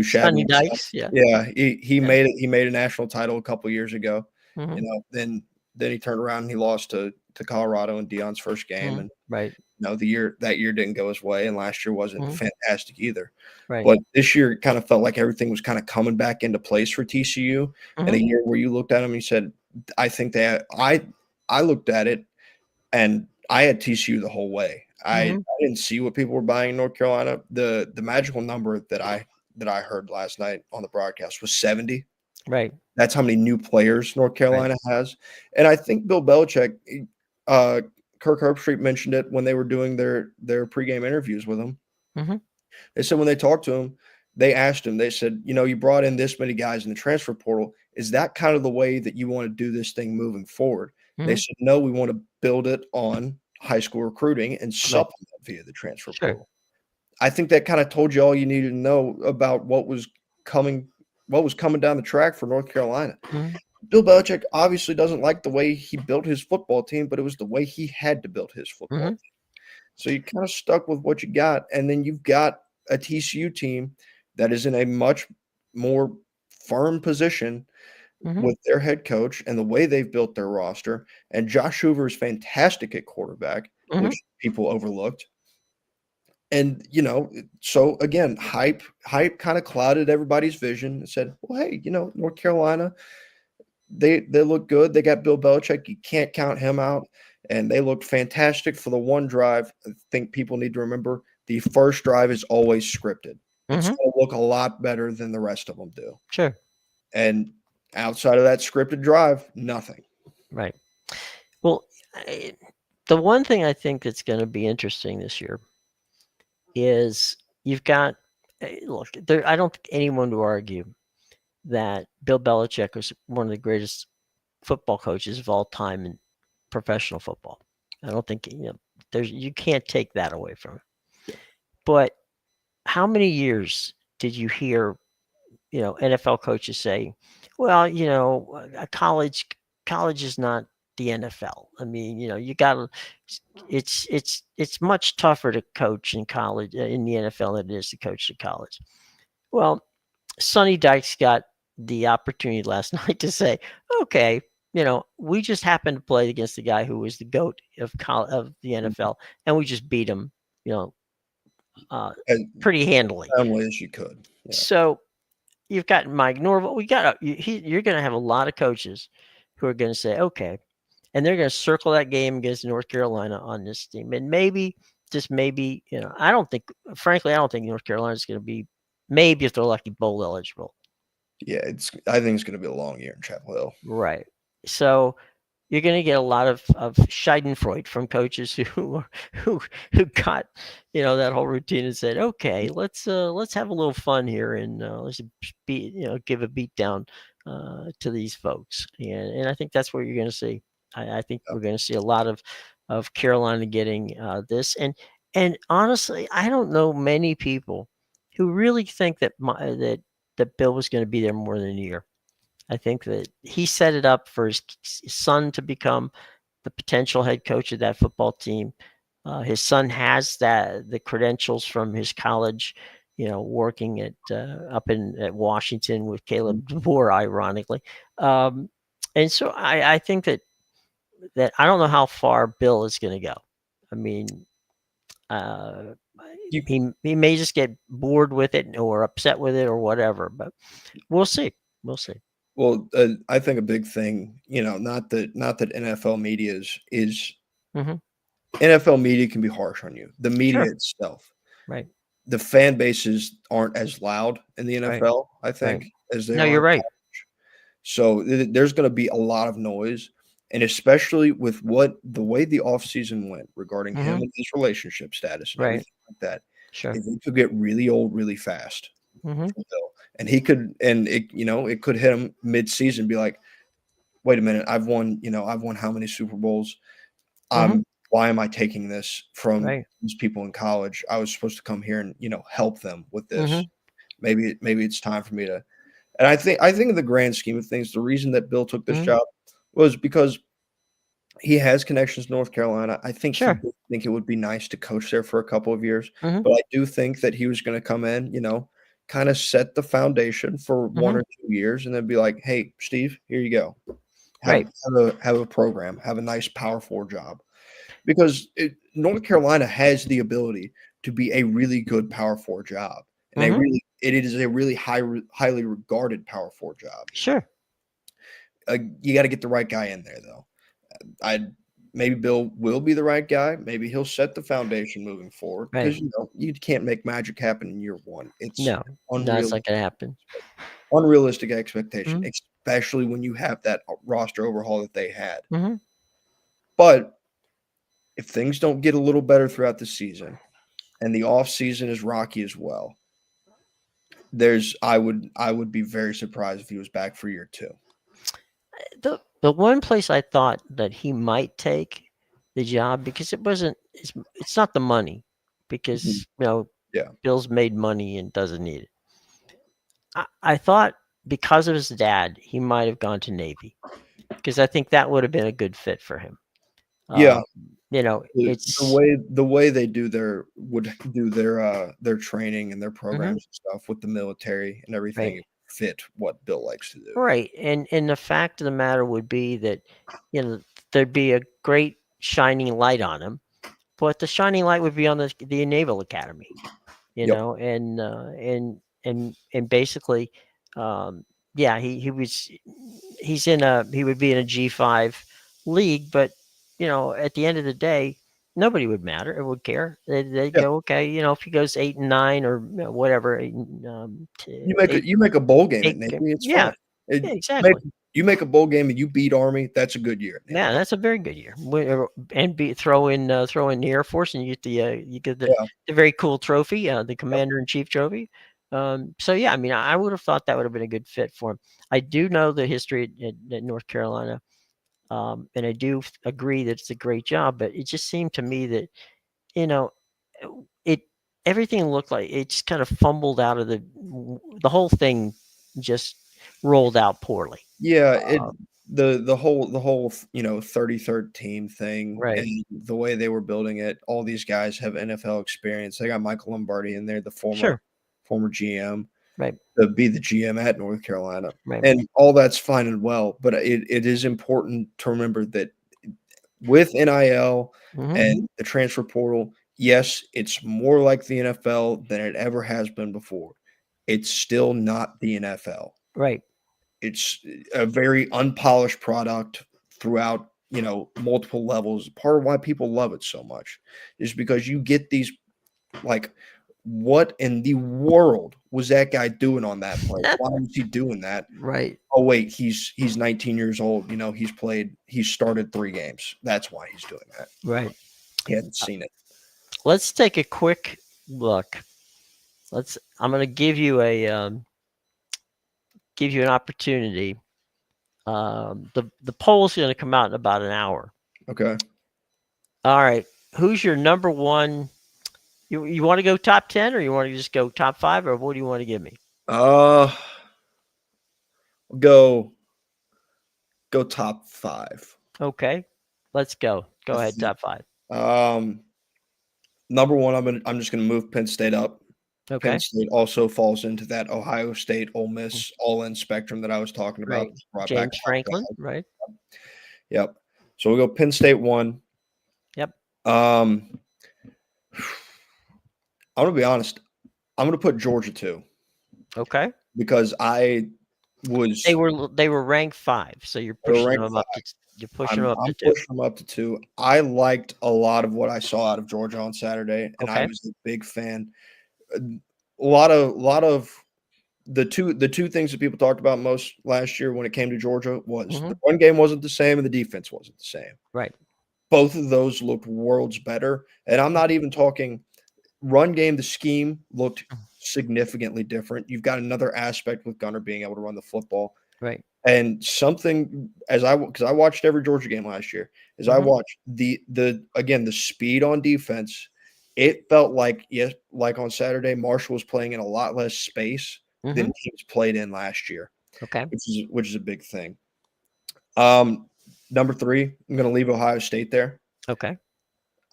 shabby. Sonny Dykes, he made it. He made a national title a couple years ago. Mm-hmm. Then he turned around and he lost to Colorado in Deion's first game, and No, that year didn't go his way, and last year wasn't Mhm. fantastic either. Right. But this year it kind of felt like everything was kind of coming back into place for TCU. And a Mhm. year where you looked at them and you said, I think I looked at it and I had TCU the whole way. I Mhm. didn't see what people were buying in North Carolina. The magical number that I heard last night on the broadcast was 70. Right. That's how many new players North Right. Carolina has. And I think Bill Belichick, uh, Kirk Herbstreit mentioned it when they were doing their pregame interviews with him. Mhm. They said when they talked to him, they asked him, they said, you brought in this many guys in the transfer portal. Is that kind of the way that you want to do this thing moving forward? They Mhm. said, no, we want to build it on high school recruiting and Right. supplement via the transfer Sure. portal. I think that kind of told you all you needed to know about coming what was coming down the track for North Carolina. Mhm. Bill Belichick obviously doesn't like the way he built his football team, but it was the way he had to build his football Mhm. team. So you kind of stuck with what you got, and then you've got a TCU team that is in a much more firm position Mhm. with their head coach and the way they've built their roster. And Josh Hoover is fantastic at quarterback, which Mhm. people overlooked. And so again, hype kind of clouded everybody's vision and said, "Well, hey, North Carolina, they look good. They got Bill Belichick. You can't count him out. And they looked fantastic for the one drive. I think people need to remember the first drive is always scripted. It's Mhm. going to look a lot better than the rest of them do. Sure. And outside of that scripted drive, nothing. Right. Well, I, the one thing I think that's going to be interesting this year is you've got look there. I don't think anyone would argue that Bill Belichick was one of the greatest football coaches of all time in professional football. I don't think there's you can't take that away from him. But how many years did you hear NFL coaches say, "Well, a college is not the NFL." I mean, you got to. It's much tougher to coach in college in the NFL than it is to coach in college. Well, Sonny Dykes got the opportunity last night to say, "Okay, we just happened to play against the guy who was the goat of the NFL, and we just beat him, you know, uh, As pretty handily." soundly as you could. Yeah. So you've got Mike Norvell. You're going to have a lot of coaches who are going to say, "Okay," and they're going to circle that game against North Carolina on this team, and maybe just maybe, I don't think, frankly, I don't think North Carolina is going to be, maybe if they're lucky, bowl eligible. Yeah, I think it's going to be a long year in Chapel Hill. Right. So you're going to get a lot of Schadenfreude from coaches who who got that whole routine and said, okay, let's have a little fun here and let's give a beat down to these folks, and I think that's what you're going to see. I think we're going to see a lot of Carolina getting this, and honestly, I don't know many people who really think that Bill was going to be there more than a year. I think that he set it up for his son to become the potential head coach of that football team. His son has the credentials from his college, working up at Washington with Caleb DeBoer, ironically. Um, and so I think that I don't know how far Bill is going to go. I mean, uh, You he may just get bored with it or upset with it or whatever, but we'll see. We'll see. Well, I think a big thing, not that NFL media is Hmm. NFL media can be harsh on you. The media Sure. itself, Right. the fan bases aren't as loud in the Right. NFL, I Right. think, as they No, are you're in right. college. So there's going to be a lot of noise, and especially with the way the offseason went regarding him Mhm. and his relationship status and Right. everything like that, Sure. it could get really old really fast Mhm. for Bill. And it could hit him mid-season, be like, wait a minute, I've won how many Super Bowls? Mhm. Why am I taking this from Right. these people in college? I was supposed to come here and help them with this. Mhm. Maybe it's time for me to. And I think in the grand scheme of things, the reason that Bill took this Mhm. job was because he has connections to North Carolina. I think he Sure. did think it would be nice to coach there for a couple of years, Mhm. but I do think that he was going to come in, kind of set the foundation for one Mhm. or 2 years, and then be like, "Hey, Steve, here you go. Have Right. have a program, have a nice Power 4 job." because North Carolina has the ability to be a really good Power 4 job, and Mhm. it is a really highly regarded Power 4 job. Sure. You got to get the right guy in there, though. I maybe Bill will be the right guy. Maybe he'll set the foundation moving forward Right. because you can't make magic happen in year one. It's No, that's not gonna happen. unrealistic expectation, Mhm. especially when you have that roster overhaul that they had. Mhm. But if things don't get a little better throughout the season, and the off season is rocky as well, I would be very surprised if he was back for year two. The one place I thought that he might take the job because it's not the money Mhm. because Yeah. Bill's made money and doesn't need it. I thought because of his dad, he might have gone to Navy because I think that would have been a good fit for him. Yeah. Uh, you know, it's The way they would do their training and their Mhm. programs and stuff with the military and everything Right, fit what Bill likes to do. right, and the fact of the matter would be that there'd be a great shining light on him, but the shining light would be on the Naval Academy. Yep. And basically, um, yeah, he would be in a G5 league, but at the end of the day, nobody would matter. It would care. They'd Yeah. go, okay, if he goes 8-9 or whatever, You make a bowl game at eight, Navy, it's yeah, fine. It yeah, make exactly. you make a bowl game and you beat Army, that's a good year at Yeah, Navy. that's a very good year. And throw in the Air Force, and you get Yeah. the very cool trophy, the Commander in Chief trophy. So yeah, I mean, I would have thought that would have been a good fit for him. I do know the history at North Carolina, and I do agree that it's a great job. But it just seemed to me that you know, it everything looked like it just kind of fumbled out of the whole thing just rolled out poorly. Yeah, Um, the whole 33rd team thing right. and the way they were building it, all these guys have NFL experience. They got Michael Lombardi in there, the Sure. former GM, Right. to be the GM at North Carolina. Right. And all that's fine and well, but it is important to remember that with NIL Hmm. and the transfer portal, yes, it's more like the NFL than it ever has been before. It's still not the NFL. Right. It's a very unpolished product throughout, multiple levels. Part of why people love it so much is because you get these like, what in the world was that guy doing on that play? Why was he doing that? Right. Oh wait, he's 19 years old. He's started 3 games. That's why he's doing that. Right. He hadn't seen it. Let's take a quick look. I'm going to give you an opportunity. The poll's going to come out in about an hour. Okay. All right. Who's your number one? You want to go top 10 or you want to just go top 5 or what do you want to give me? Uh go top 5. Okay. Let's go. Go I ahead. think. Top 5. Number 1, I'm just gonna move Penn State up. Penn Okay. State also falls into that Ohio State, Ole Miss, all-in spectrum that I was talking about. Right. Brought back James top Franklin. 5. Right. Yep. So we'll go Penn State 1. Yep. Um, I'm gonna be honest. I'm gonna put Georgia 2 Okay. because They were ranked 5, so they were ranked 5. you're pushing them up to I'm 2. pushing them up to 2. I liked a lot of what I saw out of Georgia on Saturday, and I Okay. was a big fan. A lot of the two things that people talked about most last year when it came to Georgia was the Mhm. run game wasn't the same and the defense wasn't the same. Right. Both of those looked worlds better, and I'm not even talking run game. The scheme looked significantly different. You've got another aspect with Gunner being able to run the football. Right. And something because I watched every Georgia game last year, as I Mhm. watched the speed on defense, it felt like like on Saturday, Marshall was playing in a lot less space than Mhm. teams played in last year, Okay. which is a big thing. Um, Number 3, I'm gonna leave Ohio State there. Okay.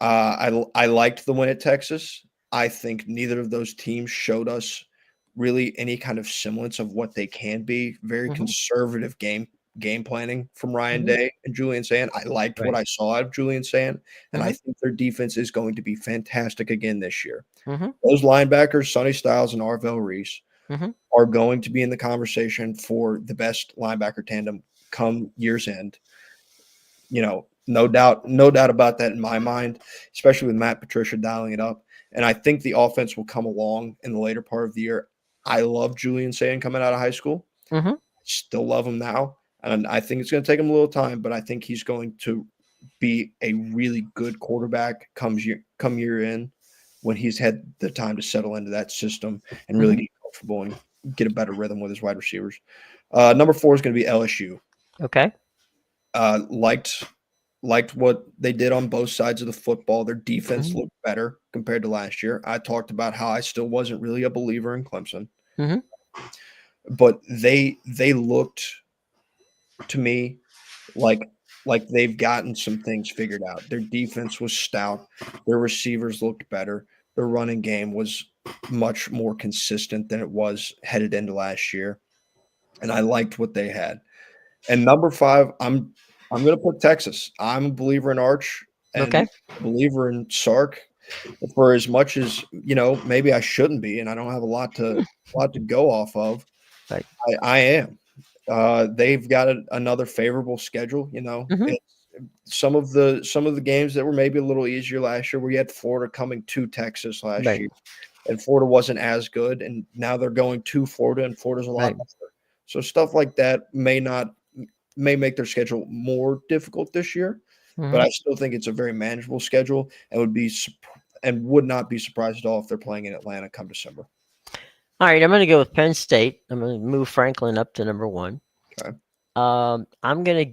I liked the win at Texas. I think neither of those teams showed us really any kind of semblance of what they can be. Very Mhm. conservative game game planning from Ryan Mhm. Day and Julian Sand. I liked what Right. I saw out of Julian Sand, and I Mhm. think their defense is going to be fantastic again this year. Mhm. Those linebackers, Sonny Styles and Arvell Reese, Mhm. are going to be in the conversation for the best linebacker tandem come year's end. No doubt about that in my mind, especially with Matt Patricia dialing it up. And I think the offense will come along in the later part of the year. I love Julian Sand coming out of high school. Mhm. Still love him now. And I think it's going to take him a little time, but I think he's going to be a really good quarterback come year in when he's had the time to settle into that system and really Mhm. get comfortable and get a better rhythm with his wide receivers. Number 4 is going to be LSU. Okay. Uh, liked liked what they did on both sides of the football. Their defense Mhm. looked better compared to last year. I talked about how I still wasn't really a believer in Clemson, Mhm. but they looked to me like they've gotten some things figured out. Their defense was stout. Their receivers looked better. Their running game was much more consistent than it was headed into last year, and I liked what they had. And number 5, I'm gonna put Texas. I'm a believer in Arch Okay. and a believer in Sark. For as much as maybe I shouldn't be, and I don't have a lot to go off of. Right. I am. They've got another favorable schedule. Mhm. Some of the games that were maybe a little easier last year. We had Florida coming to Texas last Right. year, and Florida wasn't as good, and now they're going to Florida, and Florida's a lot Right. better. So stuff like that may make their schedule more difficult this year, but Mhm. I still think it's a very manageable schedule and would not be surprised at all if they're playing in Atlanta come December. All right. I'm going to go with Penn State. I'm going to move Franklin up to number 1. Okay. I'm gonna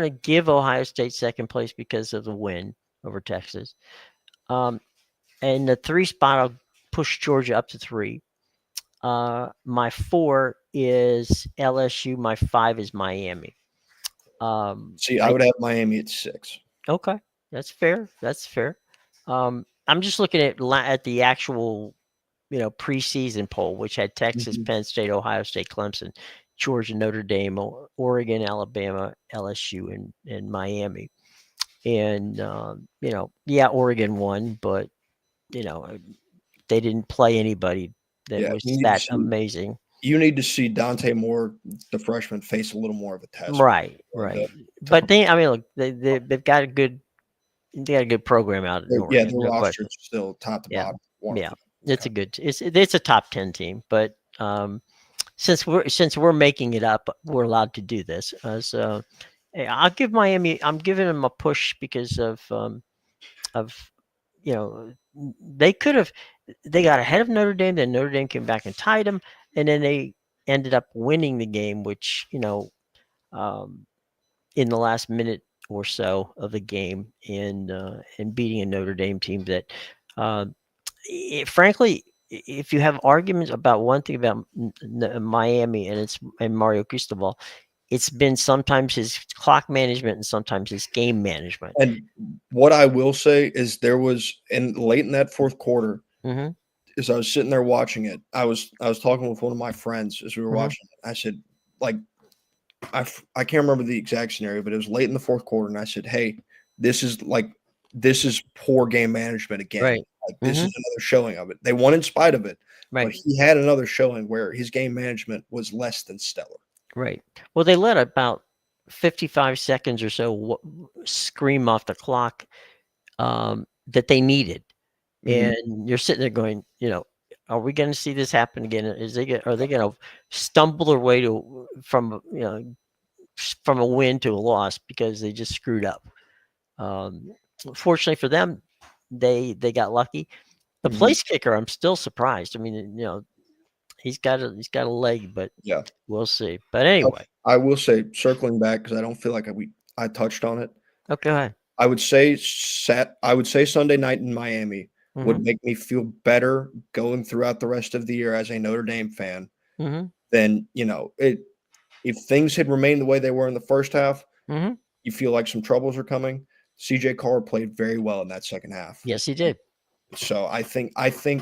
give Ohio State second place because of the win over Texas. Um, and the 3 spot, I'll push Georgia up to 3. My 4 is LSU. My 5 is Miami. See, I I would have Miami at 6. Okay, that's fair. That's fair. I'm just looking at the actual preseason poll, which had Texas, Mhm. Penn State, Ohio State, Clemson, Georgia, Notre Dame, Oregon, Alabama, LSU, and Miami. And yeah, Oregon won, but you know they didn't play anybody that Yeah, was that amazing. you need to see Dante Moore, the freshman, face a little more of a test Right, going right. to But I mean, look, they've got a good program out in yeah, Oregon, their no roster question. is still top to Yeah, bottom, one of yeah. the It's okay. it's a top 10 team, but since we're making it up, we're allowed to do this. So I'll give Miami. I'm giving them a push because of they could have they got ahead of Notre Dame, then Notre Dame came back and tied them, and then they ended up winning the game, which um, in the last minute or so of the game, and beating a Notre Dame team that, uh, frankly, if you have arguments about one thing about Miami and Mario Cristobal, it's been sometimes his clock management and sometimes his game management. And what I will say is there was late in that 4th quarter, Hmm. as I was sitting there watching it, I was talking with one of my friends as we were Hmm. watching it. I said, like, I can't remember the exact scenario, but it was late in the 4th quarter, and I said, "Hey, this is this is poor game management again. Right. Like, this Hmm. is another showing of it." They won in spite of it, but Right. he had another showing where his game management was less than stellar. Right. Well, they let about 55 seconds or so scream off the clock, that they needed. Mhm. And you're sitting there going, are we going to see this happen again? Are they going to stumble their way from a win to a loss because they just screwed up? Um, Fortunately for them, they got lucky. The Mhm. place kicker, I'm still surprised. I mean, he's got a leg, but Yeah. we'll see. But I anyway, I will say, circling back because I don't feel like I touched on it. okay, go ahead. I would say Sunday night in Miami would Hmm. make me feel better going throughout the rest of the year as a Notre Dame fan Hmm. than, if things had remained the way they were in the first half, Hmm. you feel like some troubles are coming. CJ Carr played very well in that second half. Yes, he did. So I think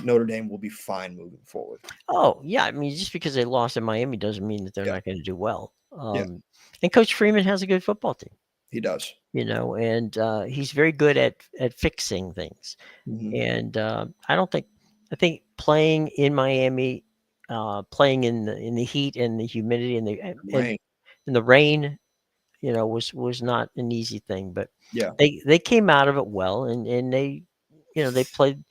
Notre Dame will be fine moving forward. Oh, yeah, I mean, just because they lost in Miami doesn't mean that they're Yeah. not gonna do well. Yeah, And Coach Freeman has a good football team, he does. and he's very good at fixing things. Mhm. And I think playing in Miami, playing in the heat and the humidity and Rain. and the rain, was not an easy thing. But Yeah, they came out of it well, and they played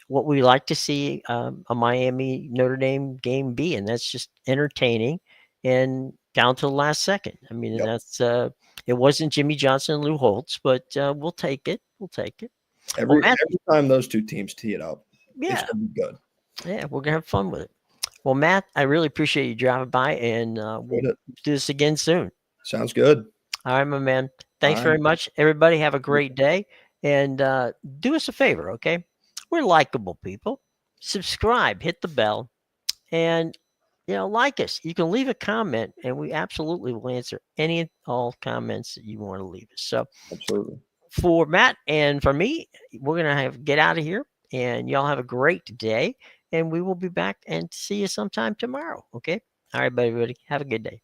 what we like to see a Miami Notre Dame game be, and that's just entertaining and down to the last second. I mean, and yep. that's it wasn't Jimmy Johnson and Lou Holtz, but we'll take it. We'll take it. Well, Every Matt, every time those 2 teams tee it up, it's yeah, gonna be good. yeah, we're gonna have fun with it. Well, Matt, I really appreciate you driving by, and we'll Enjoyed it. do this again soon. Sounds good. All right, my man. Thanks Alright. very much, everybody. Have a great day, and do us a favor, okay? We're likable people. Subscribe, hit the bell, and like us. You can leave a comment, and we absolutely will answer any and all comments that you want to leave us. So Absolutely. for Matt and for me, we're gonna have get out of here, and y'all have a great day, and we will be back and see you sometime tomorrow. Okay. All right, everybody. Have a good day.